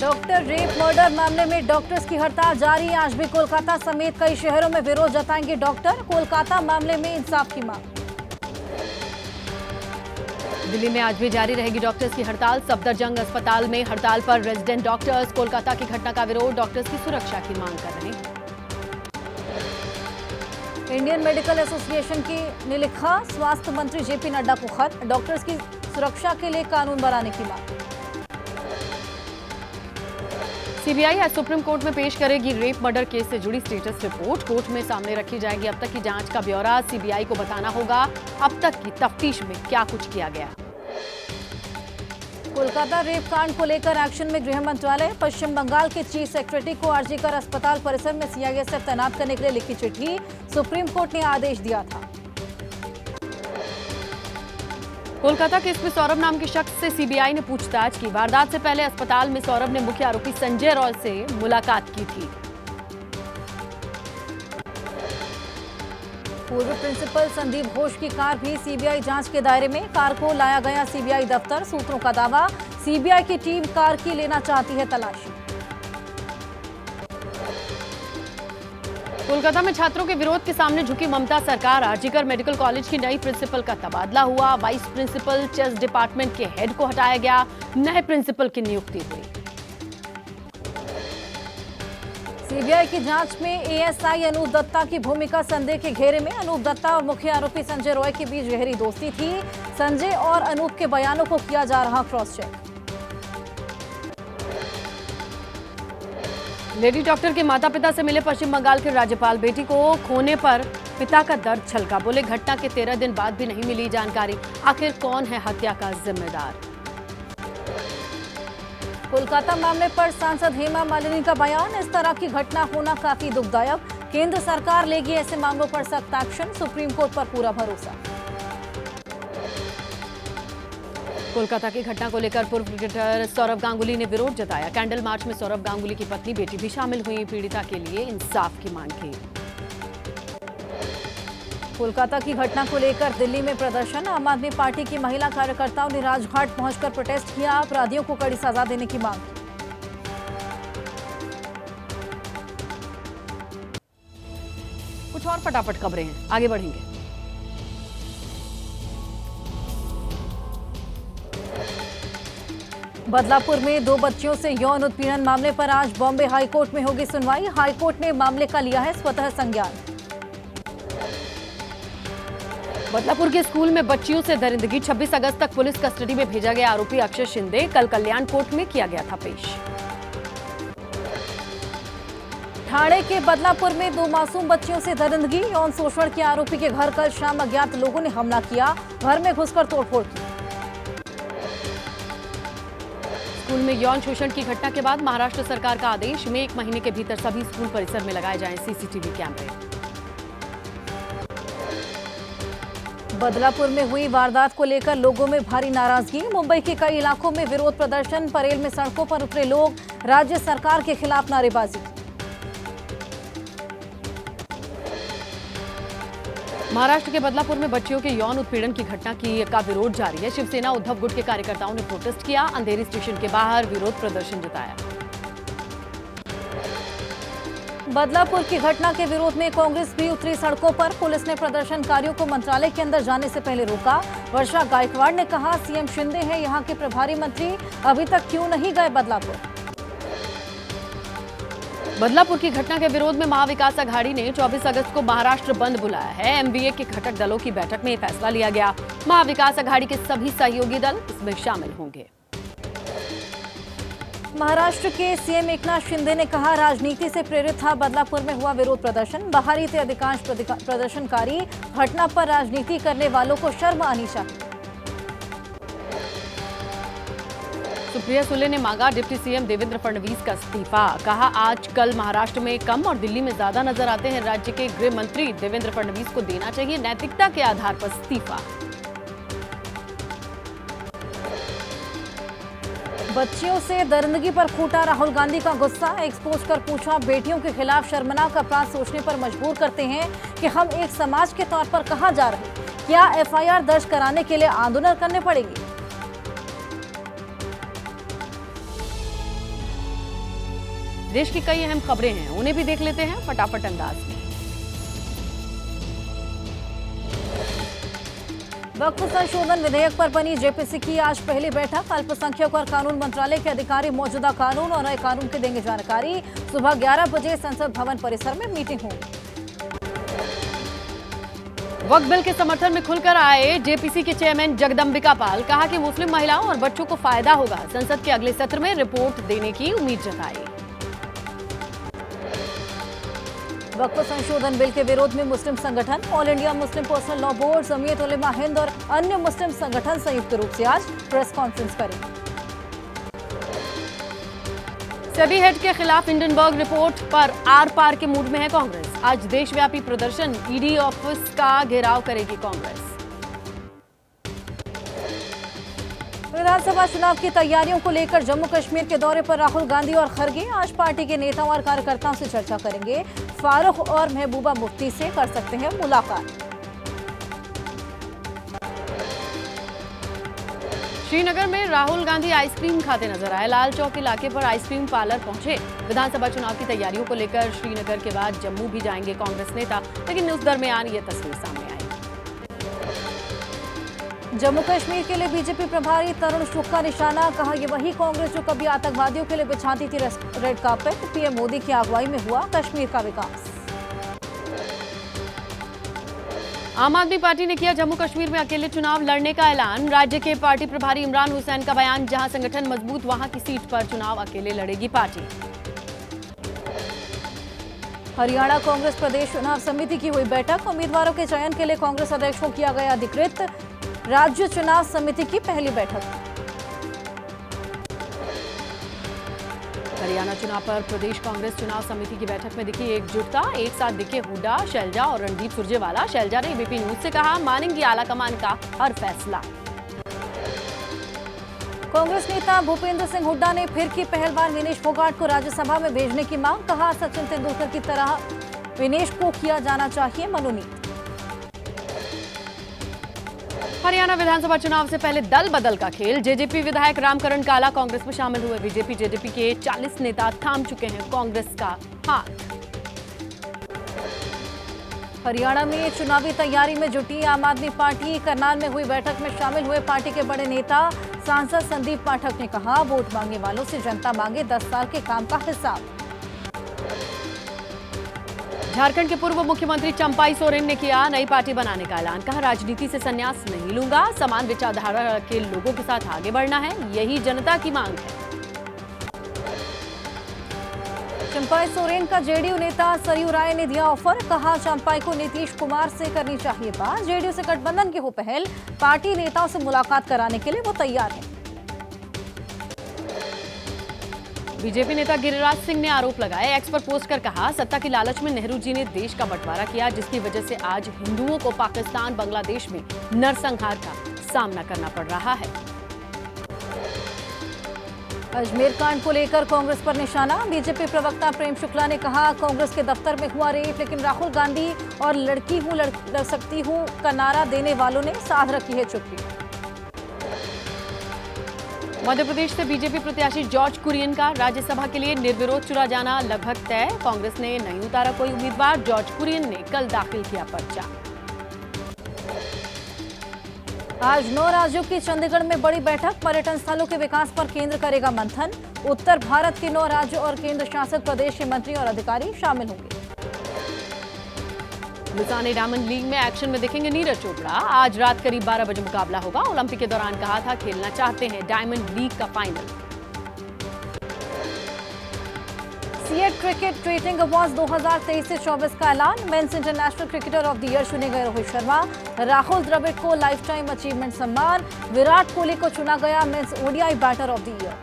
Doctor rape murder मामले में doctors की हड़ताल जारी। आज भी कोलकाता समेत कई शहरों में विरोध जताएंगे डॉक्टर। कोलकाता मामले में इंसाफ की मांग। दिल्ली में आज भी जारी रहेगी डॉक्टर्स की हड़ताल। सफदरजंग अस्पताल में हड़ताल पर रेजिडेंट डॉक्टर्स। कोलकाता की घटना का विरोध, डॉक्टर्स की सुरक्षा की मांग कर रहे हैं। इंडियन मेडिकल एसोसिएशन ने लिखा स्वास्थ्य मंत्री जेपी नड्डा को खत। डॉक्टर्स की सुरक्षा के लिए कानून बनाने की मांग। सीबीआई आज सुप्रीम कोर्ट में पेश करेगी रेप मर्डर केस से जुड़ी स्टेटस रिपोर्ट। कोर्ट में सामने रखी जाएगी अब तक की जांच का ब्यौरा। सीबीआई को बताना होगा अब तक की तफ्तीश में क्या कुछ किया गया। कोलकाता रेप कांड को लेकर एक्शन में गृह मंत्रालय। पश्चिम बंगाल के चीफ सेक्रेटरी को आरजीकर अस्पताल परिसर में सीआईएसएफ तैनात करने के लिए लिखी चिट्ठी। सुप्रीम कोर्ट ने आदेश दिया था। कोलकाता केस में सौरभ नाम के शख्स से सीबीआई ने पूछताछ की। वारदात से पहले अस्पताल में सौरभ ने मुख्य आरोपी संजय रॉय से मुलाकात की थी। पूर्व प्रिंसिपल संदीप घोष की कार भी सीबीआई जांच के दायरे में। कार को लाया गया सीबीआई दफ्तर। सूत्रों का दावा, सीबीआई की टीम कार की लेना चाहती है तलाशी। कोलकाता में छात्रों के विरोध के सामने झुकी ममता सरकार। आरजीकर मेडिकल कॉलेज की नई प्रिंसिपल का तबादला हुआ। वाइस प्रिंसिपल चेस डिपार्टमेंट के हेड को हटाया गया। नए प्रिंसिपल की नियुक्ति हुई। सीबीआई की जांच में एएसआई अनूप दत्ता की भूमिका संदेह के घेरे में। अनूप दत्ता और मुख्य आरोपी संजय रॉय के बीच गहरी दोस्ती थी। संजय और अनूप के बयानों को किया जा रहा क्रॉस चेक। लेडी डॉक्टर के माता पिता से मिले पश्चिम बंगाल के राज्यपाल। बेटी को खोने पर पिता का दर्द छलका। बोले घटना के 13 दिन बाद भी नहीं मिली जानकारी। आखिर कौन है हत्या का जिम्मेदार। कोलकाता मामले पर सांसद हेमा मालिनी का बयान। इस तरह की घटना होना काफी दुखदायक। केंद्र सरकार लेगी ऐसे मामलों पर सख्त एक्शन। सुप्रीम कोर्ट पर पूरा भरोसा। कोलकाता की घटना को लेकर पूर्व क्रिकेटर सौरभ गांगुली ने विरोध जताया। कैंडल मार्च में सौरभ गांगुली की पत्नी बेटी भी शामिल हुई। पीड़िता के लिए इंसाफ की मांग की। कोलकाता की घटना को लेकर दिल्ली में प्रदर्शन। आम आदमी पार्टी की महिला कार्यकर्ताओं ने राजघाट पहुंचकर प्रोटेस्ट किया। अपराधियों को कड़ी सजा देने की मांग की। कुछ और फटाफट खबरें हैं, आगे बढ़ेंगे। बदलापुर में 2 बच्चियों से यौन उत्पीड़न मामले पर आज बॉम्बे हाईकोर्ट में होगी सुनवाई। हाईकोर्ट ने मामले का लिया है स्वतः संज्ञान। बदलापुर के स्कूल में बच्चियों से दरिंदगी। 26 अगस्त तक पुलिस कस्टडी में भेजा गया आरोपी अक्षय शिंदे कल कल्याण कोर्ट में किया गया था पेश। ठाणे के बदलापुर में 2 मासूम बच्चियों से दरिंदगी। यौन शोषण के आरोपी के घर कल शाम अज्ञात लोगों ने हमला किया। घर में घुसकर तोड़फोड़ की। स्कूल में यौन शोषण की घटना के बाद महाराष्ट्र सरकार का आदेश में 1 महीने के भीतर सभी स्कूल परिसर में लगाए जाएं सीसीटीवी कैमरे। बदलापुर में हुई वारदात को लेकर लोगों में भारी नाराजगी। मुंबई के कई इलाकों में विरोध प्रदर्शन। परेल में सड़कों पर उतरे लोग। राज्य सरकार के खिलाफ नारेबाजी। महाराष्ट्र के बदलापुर में बच्चियों के यौन उत्पीड़न की घटना का विरोध जारी है। शिवसेना उद्धव गुट के कार्यकर्ताओं ने प्रोटेस्ट किया। अंधेरी स्टेशन के बाहर विरोध प्रदर्शन जताया। बदलापुर की घटना के विरोध में कांग्रेस भी उतरी सड़कों पर। पुलिस ने प्रदर्शनकारियों को मंत्रालय के अंदर जाने से पहले रोका। वर्षा गायकवाड़ ने कहा, सीएम शिंदे हैं यहां के प्रभारी मंत्री, अभी तक क्यों नहीं गए बदलापुर। बदलापुर की घटना के विरोध में महाविकास अघाड़ी ने 24 अगस्त को महाराष्ट्र बंद बुलाया है। एमवीए के घटक दलों की बैठक में यह फैसला लिया गया। महाविकास अघाड़ी के सभी सहयोगी दल इसमें शामिल होंगे। महाराष्ट्र के सीएम एकनाथ शिंदे ने कहा, राजनीति से प्रेरित था बदलापुर में हुआ विरोध प्रदर्शन। बाहरी थे अधिकांश प्रदर्शनकारी। घटना पर राजनीति करने वालों को शर्म आनी चाहिए। सुप्रिया सुले ने मांगा डिप्टी सीएम देवेंद्र फडणवीस का इस्तीफा। कहा, आजकल महाराष्ट्र में कम और दिल्ली में ज्यादा नजर आते हैं। राज्य के गृह मंत्री देवेंद्र फडणवीस को देना चाहिए नैतिकता के आधार पर इस्तीफा। बच्चियों से दरिंदगी पर फूटा राहुल गांधी का गुस्सा। एक्सपोज कर पूछा, बेटियों के खिलाफ शर्मनाक अपराध सोचने पर मजबूर करते हैं कि हम एक समाज के तौर पर कहां जा रहे हैं। क्या एफआईआर दर्ज कराने के लिए आंदोलन करने पड़ेंगे। देश की कई अहम खबरें हैं, उन्हें भी देख लेते हैं फटाफट अंदाज में। वक्फ संशोधन विधेयक पर बनी जेपीसी की आज पहली बैठक। अल्पसंख्यक और कानून मंत्रालय के अधिकारी मौजूदा कानून और नए कानून की देंगे जानकारी। सुबह 11 बजे संसद भवन परिसर में मीटिंग होगी। वक्फ बिल के समर्थन में खुलकर आए जेपीसी के चेयरमैन जगदम्बिका पाल, कहा कि मुस्लिम महिलाओं और बच्चों को फायदा होगा। संसद के अगले सत्र में रिपोर्ट देने की उम्मीद जताई। वक्फ संशोधन बिल के विरोध में मुस्लिम संगठन, all India Muslim personal law board, Jamiat Ulema Hind और अन्य मुस्लिम संगठन संयुक्त रूप से आज प्रेस कॉन्फ्रेंस करेंगे। सेबी हेड के खिलाफ हिंडनबर्ग रिपोर्ट पर आर पार के मूड में है कांग्रेस। आज देशव्यापी प्रदर्शन, ईडी ऑफिस का घेराव करेगी कांग्रेस। विधानसभा चुनाव की तैयारियों को लेकर जम्मू कश्मीर के दौरे पर राहुल गांधी और खड़गे आज पार्टी के नेताओं और कार्यकर्ताओं से चर्चा करेंगे। फारूक और महबूबा मुफ्ती से कर सकते हैं मुलाकात। श्रीनगर में राहुल गांधी आइसक्रीम खाते नजर आए। लाल चौक इलाके पर आइसक्रीम पार्लर पहुंचे। विधानसभा चुनाव की तैयारियों को लेकर श्रीनगर के बाद जम्मू भी जाएंगे कांग्रेस नेता, लेकिन उस दरमियान ये तस्वीर सामने आई। जम्मू कश्मीर के लिए बीजेपी प्रभारी तरुण चुग का निशाना, कहा ये वही कांग्रेस जो कभी आतंकवादियों के लिए बिछाती थी रेड कार्पेट। पीएम मोदी की अगुवाई में हुआ कश्मीर का विकास। आम आदमी पार्टी ने किया जम्मू कश्मीर में अकेले चुनाव लड़ने का ऐलान। राज्य के पार्टी प्रभारी इमरान हुसैन का बयान, जहां संगठन मजबूत वहां की सीट पर चुनाव अकेले लड़ेगी पार्टी। हरियाणा कांग्रेस प्रदेश चुनाव समिति की हुई बैठक। उम्मीदवारों के चयन के लिए कांग्रेस अध्यक्ष को किया गया अधिकृत। राज्य चुनाव समिति की पहली बैठक। हरियाणा चुनाव पर प्रदेश कांग्रेस चुनाव समिति की बैठक में दिखी एकजुटता। एक साथ दिखे हुड्डा, शैलजा और रणदीप सुरजेवाला। शैलजा ने एबीपी न्यूज से कहा, मानेंगी आलाकमान का हर फैसला। कांग्रेस नेता भूपेंद्र सिंह हुड्डा ने फिर की पहलवान विनेश फोगाट को राज्यसभा में भेजने की मांग। कहा, सचिन तेंदुलकर की तरह विनेश को किया जाना चाहिए मनोनीत। हरियाणा विधानसभा चुनाव से पहले दल बदल का खेल। जेजेपी विधायक रामकरण काला कांग्रेस में शामिल हुए। बीजेपी जेजेपी के 40 नेता थाम चुके हैं कांग्रेस का हाथ। हरियाणा में चुनावी तैयारी में जुटी आम आदमी पार्टी। करनाल में हुई बैठक में शामिल हुए पार्टी के बड़े नेता। सांसद संदीप पाठक ने कहा, वोट मांगने वालों से जनता मांगे 10 साल के काम का हिसाब। झारखंड के पूर्व मुख्यमंत्री चंपाई सोरेन ने किया नई पार्टी बनाने का ऐलान। कहा, राजनीति से संन्यास नहीं लूंगा, समान विचारधारा के लोगों के साथ आगे बढ़ना है, यही जनता की मांग है। चंपाई सोरेन का जेडीयू नेता सरयू राय ने दिया ऑफर। कहा, चंपाई को नीतीश कुमार से करनी चाहिए बात। जेडीयू से गठबंधन की हो पहल। पार्टी नेताओं से मुलाकात कराने के लिए वो तैयार है। बीजेपी नेता गिरिराज सिंह ने आरोप लगाए। एक्स पर पोस्ट कर कहा, सत्ता की लालच में नेहरू जी ने देश का बंटवारा किया, जिसकी वजह से आज हिंदुओं को पाकिस्तान, बांग्लादेश में नरसंहार का सामना करना पड़ रहा है। अजमेर कांड को लेकर कांग्रेस पर निशाना। बीजेपी प्रवक्ता प्रेम शुक्ला ने कहा, कांग्रेस के दफ्तर में हुआ रेप, लेकिन राहुल गांधी और लड़की हूं लड़ सकती हूं का नारा देने वालों ने साध रखी है चुप्पी। मध्य प्रदेश से बीजेपी प्रत्याशी जॉर्ज कुरियन का राज्यसभा के लिए निर्विरोध चुना जाना लगभग तय। कांग्रेस ने नहीं उतारा कोई उम्मीदवार। जॉर्ज कुरियन ने कल दाखिल किया पर्चा। आज 9 राज्यों की चंडीगढ़ में बड़ी बैठक। पर्यटन स्थलों के विकास पर केंद्र करेगा मंथन। उत्तर भारत के 9 राज्यों और केंद्र शासित प्रदेश के मंत्री और अधिकारी शामिल होंगे। लुसाने डायमंड लीग में एक्शन में दिखेंगे नीरज चोपड़ा। आज रात करीब 12 बजे मुकाबला होगा। ओलंपिक के दौरान कहा था, खेलना चाहते हैं डायमंड लीग का final. CEAT cricket rating award 2023 से 24 का ऐलान। Men's international cricketer of the year चुने गए रोहित शर्मा। राहुल द्रविड़ को लाइफ टाइम अचीवमेंट सम्मान। विराट कोहली को चुना गया men's ODI batter of the year.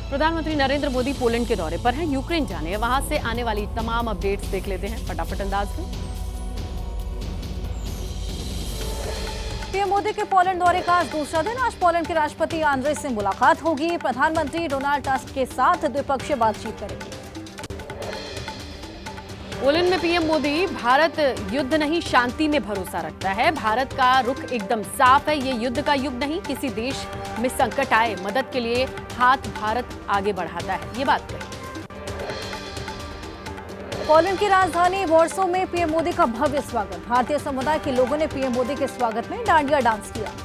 प्रधानमंत्री नरेंद्र मोदी पोलैंड के दौरे पर हैं। यूक्रेन जाने, वहां से आने वाली तमाम अपडेट्स देख लेते हैं फटाफट अंदाज में। पीएम मोदी के पोलैंड दौरे का आज दूसरा दिन। आज पोलैंड के राष्ट्रपति आंद्रे से मुलाकात होगी। प्रधानमंत्री डोनाल्ड टस्क के साथ द्विपक्षीय बातचीत करेंगे। पोलैंड में पीएम मोदी, भारत युद्ध नहीं शांति में भरोसा रखता है। भारत का रुख एकदम साफ है, ये युद्ध का युग नहीं। किसी देश में संकट आए, मदद के लिए हाथ भारत आगे बढ़ाता है, ये बात कही। पोलैंड की राजधानी वॉर्सो में पीएम मोदी का भव्य स्वागत। भारतीय समुदाय के लोगों ने पीएम मोदी के स्वागत में डांडिया डांस किया।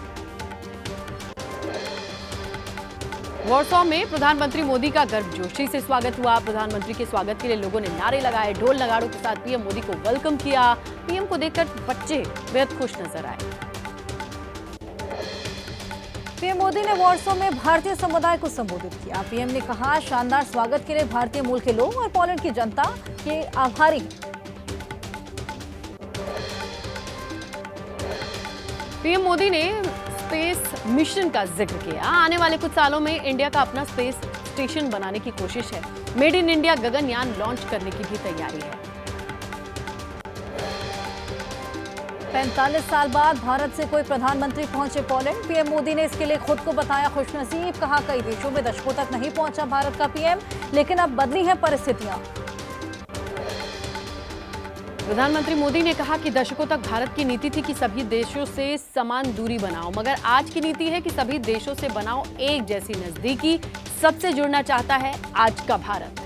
वॉर्सो में प्रधानमंत्री मोदी का गर्मजोशी से स्वागत हुआ। प्रधानमंत्री के स्वागत के लिए लोगों ने नारे लगाए, ढोल नगाड़ों के साथ पीएम मोदी को वेलकम किया। पीएम को देखकर बच्चे बेहद खुश नजर आए। पीएम मोदी ने वॉर्सो में भारतीय समुदाय को संबोधित किया। पीएम ने कहा, शानदार स्वागत के लिए भारतीय मूल के लोग और पोलैंड की जनता के आभारी हैं। पीएम मोदी ने स्पेस मिशन का जिक्र किया। आने वाले कुछ सालों में इंडिया का अपना स्पेस स्टेशन बनाने की कोशिश है। Made in India Gaganyaan launch करने की भी तैयारी है। 45 साल बाद भारत से कोई प्रधानमंत्री पहुंचे पोलैंड। पीएम मोदी ने इसके लिए खुद को बताया खुशनसीब। कहा, कई देशों में दशकों तक नहीं पहुंचा भारत का पीएम, लेकिन अब बदली हैं परिस्थितियां। प्रधानमंत्री मोदी ने कहा कि दशकों तक भारत की नीति थी कि सभी देशों से समान दूरी बनाओ, मगर आज की नीति है कि सभी देशों से बनाओ एक जैसी नजदीकी। सबसे जुड़ना चाहता है आज का भारत।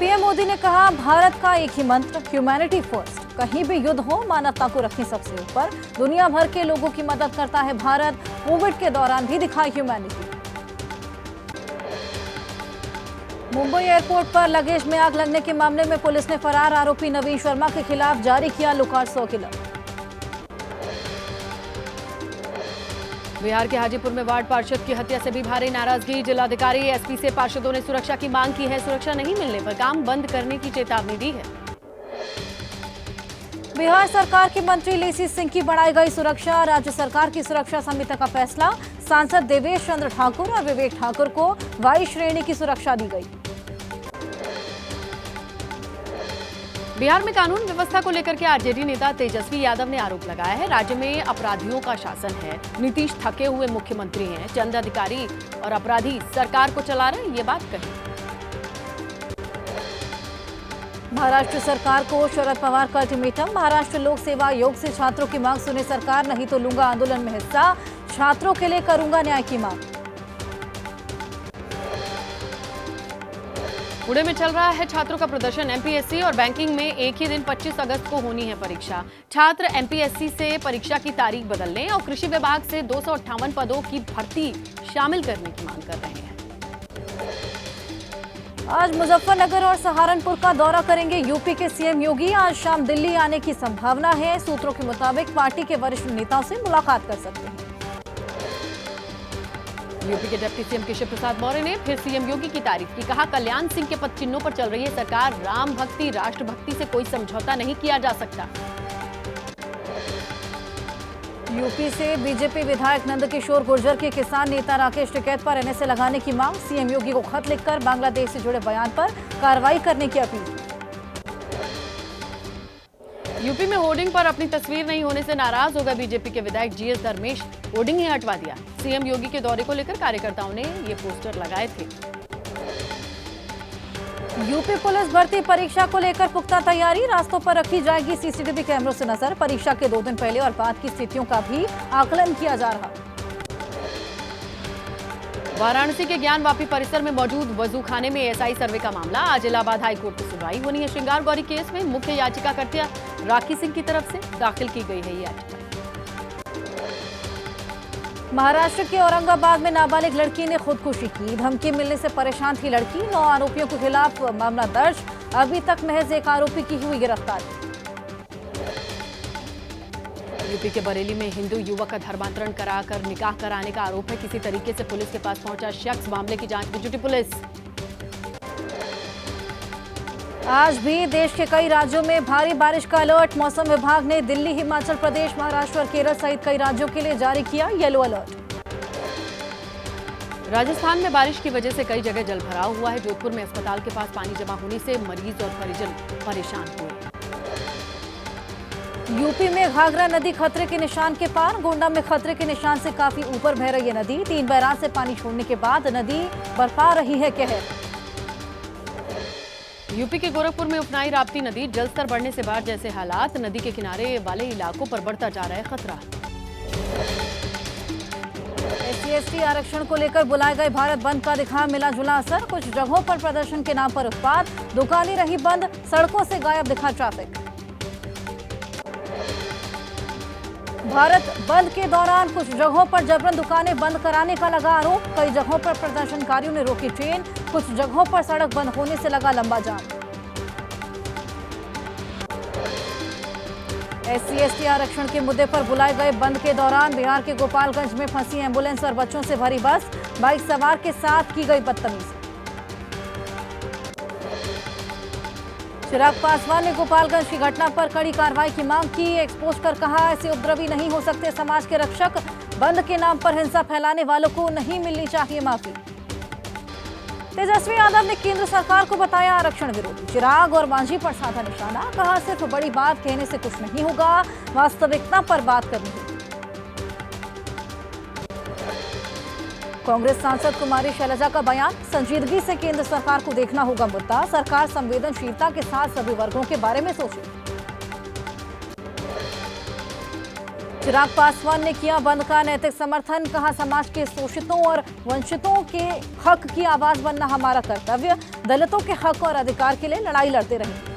पीएम मोदी ने कहा, भारत का एक ही मंत्र, ह्यूमैनिटी फर्स्ट। कहीं भी युद्ध हो, मानवता को रखें सबसे ऊपर। दुनिया भर के लोगों की मदद करता है भारत। कोविड के दौरान भी दिखाई ह्यूमैनिटी। मुंबई एयरपोर्ट पर लगेज में आग लगने के मामले में पुलिस ने फरार आरोपी नवीन शर्मा के खिलाफ जारी किया लुकआउट सर्कुलर। बिहार के हाजीपुर में वार्ड पार्षद की हत्या से भी भारी नाराजगी। जिलाधिकारी एसपी से पार्षदों ने सुरक्षा की मांग की है। सुरक्षा नहीं मिलने पर काम बंद करने की चेतावनी दी है। बिहार सरकार के मंत्री लेसी सिंह की बढ़ाई गई सुरक्षा। राज्य सरकार की सुरक्षा समिति का फैसला। सांसद देवेश चंद्र ठाकुर और विवेक ठाकुर को वाई श्रेणी की सुरक्षा दी गई। बिहार में कानून व्यवस्था को लेकर के आरजेडी नेता तेजस्वी यादव ने आरोप लगाया है, राज्य में अपराधियों का शासन है। नीतीश थके हुए मुख्यमंत्री हैं। चंद अधिकारी और अपराधी सरकार को चला रहे हैं, ये बात कही। महाराष्ट्र सरकार को शरद पवार का अल्टीमेटम। महाराष्ट्र लोक सेवा आयोग से छात्रों की मांग सुने सरकार, नहीं तो लूंगा आंदोलन में हिस्सा। छात्रों के लिए करूंगा न्याय की मांग। पुणे में चल रहा है छात्रों का प्रदर्शन। एमपीएससी और बैंकिंग में एक ही दिन 25 अगस्त को होनी है परीक्षा। छात्र एमपीएससी से परीक्षा की तारीख बदलने और कृषि विभाग से 258 पदों की भर्ती शामिल करने की मांग कर रहे हैं। आज मुजफ्फरनगर और सहारनपुर का दौरा करेंगे यूपी के सीएम योगी। आज शाम दिल्ली आने की संभावना है। सूत्रों के मुताबिक पार्टी के वरिष्ठ नेताओं से मुलाकात कर सकते हैं। यूपी के डिप्टी सीएम केशव प्रसाद मौर्य ने फिर सीएम योगी की तारीफ की। कहा, कल्याण सिंह के पद चिन्हों पर चल रही है सरकार। राम भक्ति, राष्ट्र भक्ति से कोई समझौता नहीं किया जा सकता। यूपी से बीजेपी विधायक नंदकिशोर गुर्जर के किसान नेता राकेश टिकैत पर एनएसए लगाने की मांग। सीएम योगी को खत लिखकर बांग्लादेश से जुड़े बयान पर कार्रवाई करने की अपील। यूपी में होर्डिंग पर अपनी तस्वीर नहीं होने से नाराज हो गए बीजेपी के विधायक जीएस धर्मेश। होर्डिंग ही हटवा दिया। सीएम योगी के दौरे को लेकर कार्यकर्ताओं ने ये पोस्टर लगाए थे। यूपी पुलिस भर्ती परीक्षा को लेकर पुख्ता तैयारी। रास्तों पर रखी जाएगी सीसीटीवी कैमरों से नजर। परीक्षा के 2 दिन पहले और बाद की स्थितियों का भी आकलन किया जा रहा। वाराणसी के ज्ञानवापी परिसर में मौजूद वजूखाने में एएसआई सर्वे का मामला। आज इलाहाबाद हाईकोर्ट में सुनवाई होनी है। श्रृंगार गौरी केस में मुख्य याचिकाकर्ता राखी सिंह की तरफ से दाखिल की गई है याचिका। महाराष्ट्र के औरंगाबाद में नाबालिग लड़की ने खुदकुशी की। धमकी मिलने से परेशान थी लड़की। 9 आरोपियों के खिलाफ मामला दर्ज। अभी तक महज 1 आरोपी की हुई गिरफ्तारी। यूपी के बरेली में हिंदू युवक का धर्मांतरण कराकर निकाह कराने का आरोप है। किसी तरीके से पुलिस के पास पहुंचा शख्स। मामले की जांच में जुटी पुलिस। आज भी देश के कई राज्यों में भारी बारिश का अलर्ट। मौसम विभाग ने दिल्ली, हिमाचल प्रदेश, महाराष्ट्र और केरल सहित कई राज्यों के लिए जारी किया येलो अलर्ट। राजस्थान में बारिश की वजह से कई जगह जलभराव हुआ है। जोधपुर में अस्पताल के पास पानी जमा होने से मरीज और परिजन परेशान हुए। यूपी में घाघरा नदी खतरे के निशान के पार। गोंडा में खतरे के निशान से काफी ऊपर बह रही है नदी। 3 बैराज से पानी छोड़ने के बाद नदी बरपा रही है कहर। यूपी के गोरखपुर में उफनाई राप्ती नदी, जलस्तर बढ़ने से बाढ़ जैसे हालात, नदी के किनारे वाले इलाकों पर बढ़ता जा रहा है खतरा। SC/ST आरक्षण को लेकर बुलाए गए भारत बंद का दिखा मिला जुला असर, कुछ जगहों पर प्रदर्शन के नाम पर उत्पात, दुकानें रही बंद, सड़कों से गायब दिखा ट्रैफिक। भारत बंद के दौरान कुछ जगहों पर जबरन दुकानें बंद कराने का लगा आरोप, कई जगहों पर प्रदर्शनकारियों ने रोकी ट्रेन, कुछ जगहों पर सड़क बंद होने से लगा लंबा जाम। SC/ST आरक्षण के मुद्दे पर बुलाए गए बंद के दौरान बिहार के गोपालगंज में फंसी एम्बुलेंस और बच्चों से भरी बस, बाइक सवार के साथ की गई बदतमीजी। चिराग पासवान ने गोपालगंज की घटना पर कड़ी कार्रवाई की मांग की, एक्सपोज कर कहा ऐसे उपद्रवी नहीं हो सकते समाज के रक्षक, बंद के नाम पर हिंसा फैलाने वालों को नहीं मिलनी चाहिए माफी। तेजस्वी यादव ने केंद्र सरकार को बताया आरक्षण विरोधी, चिराग और मांझी पर साधा निशाना, कहा सिर्फ बड़ी बात कहने से कुछ नहीं होगा, वास्तविकता पर बात करनी होगी। कांग्रेस सांसद कुमारी शैलजा का बयान, संजीदगी से केंद्र सरकार को देखना होगा मुद्दा, सरकार संवेदनशीलता के साथ सभी वर्गों के बारे में सोचे। चिराग पासवान ने किया बंद का नैतिक समर्थन, कहा समाज के शोषितों और वंचितों के हक की आवाज बनना हमारा कर्तव्य, दलितों के हक और अधिकार के लिए लड़ाई लड़ते रहेंगे।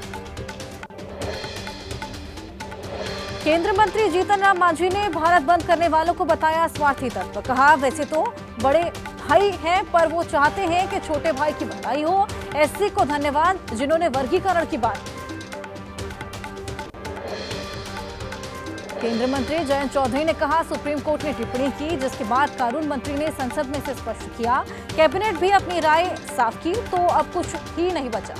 केंद्रीय मंत्री जीतन राम मांझी ने भारत बंद करने वालों को बताया स्वार्थी तत्व, कहा वैसे तो बड़े भाई हैं पर वो चाहते हैं कि छोटे भाई की भलाई हो, SC को धन्यवाद जिन्होंने वर्गीकरण की बात की। केंद्रीय मंत्री जयंत चौधरी ने कहा सुप्रीम कोर्ट ने टिप्पणी की जिसके बाद कानून मंत्री ने संसद में से स्पष्ट किया, कैबिनेट भी अपनी राय साफ की तो अब कुछ ही नहीं बचा।